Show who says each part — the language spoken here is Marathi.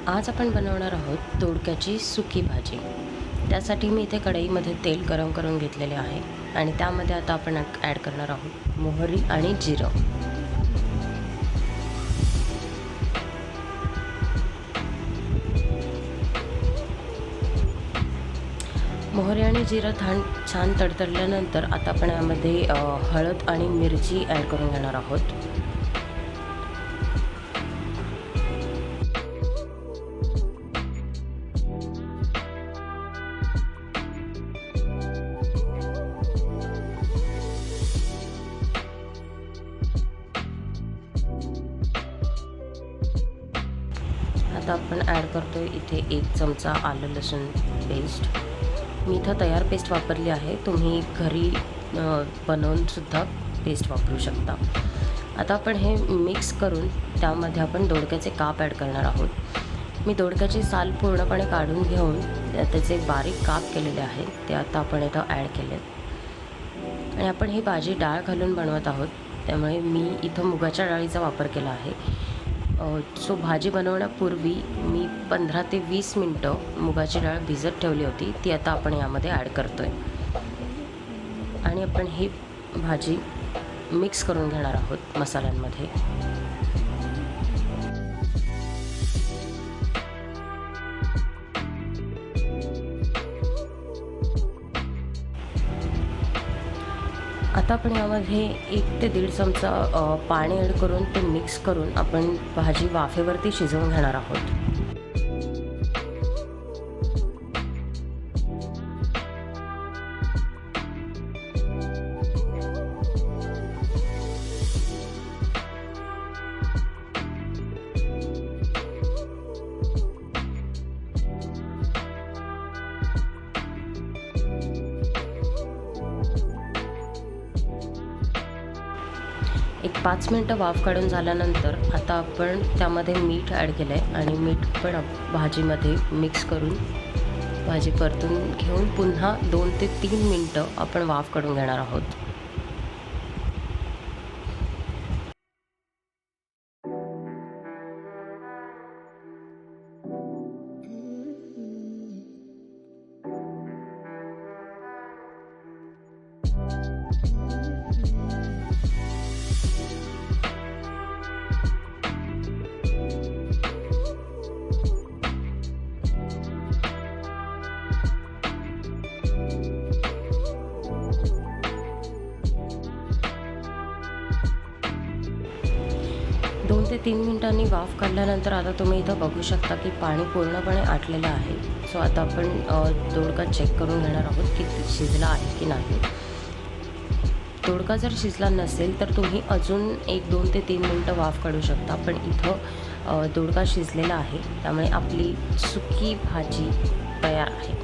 Speaker 1: आज आपण बनवणार आहोत दोडक्याची सुकी भाजी। त्यासाठी मी इथे कढईमध्ये तेल गरम करून घेतलेले आहे आणि त्यामध्ये आता आपण ॲड करणार आहोत मोहरी आणि जिरं। मोहरी आणि जिरं छान तडतडल्यानंतर आता आपण यामध्ये हळद आणि मिरची ॲड करून घेणार आहोत। आता आपण ॲड करतोय इथे 1 चमचा आलं लसूण पेस्ट। मी इथं तयार पेस्ट वापरली आहे, तुम्ही घरी बनवून सुद्धा पेस्ट वापरू शकता। आता आपण हे मिक्स करून त्यामध्ये आपण दोडक्याचे काप ॲड करणार आहोत। मी दोडक्याची साल पूर्णपणे काढून घेऊन त्याचे बारीक काप केलेले आहेत, ते आता आपण इथं ॲड केलेत। आणि आपण ही भाजी डाळ घालून बनवत आहोत, त्यामुळे मी इथं मुगाच्या डाळीचा वापर केला आहे। सो भाजी बनवण्यापूर्वी मी 15 ते 20 मिनटं मुगाची डाळ भिजत ठेवली होती, ती आता आपण यामध्ये ॲड करतो आहे। आणि आपण ही भाजी मिक्स करून घेणार आहोत मसाल्यांमध्ये। आता आपण यामध्ये 1 ते 1.5 चमचा पाणी ॲड करून ते मिक्स करून आपण भाजी वाफेवरती शिजवून घेणार आहोत। एक 5 मिनटं वाफ काढून झाल्यानंतर आता आपण त्यामध्ये मीठ ॲड केलं आहे आणि मीठ पण भाजीमध्ये मिक्स करून भाजी परतून घेऊन पुन्हा 2 ते 3 मिनटं आपण वाफ काढून घेणार आहोत। दोन ते 3 मिनिटांनी वाफ काढल्यानंतर आता तुम्ही इथं बघू शकता की पाणी पूर्णपणे आटलेलं आहे। सो आता आपण दोडका चेक करून घेणार आहोत की शिजला आहे की नाही। दोडका जर शिजला नसेल तर तुम्ही अजून 1-2 ते 3 मिनटं वाफ काढू शकता, पण इथं दोडका शिजलेला आहे, त्यामुळे आपली सुकी भाजी तयार आहे।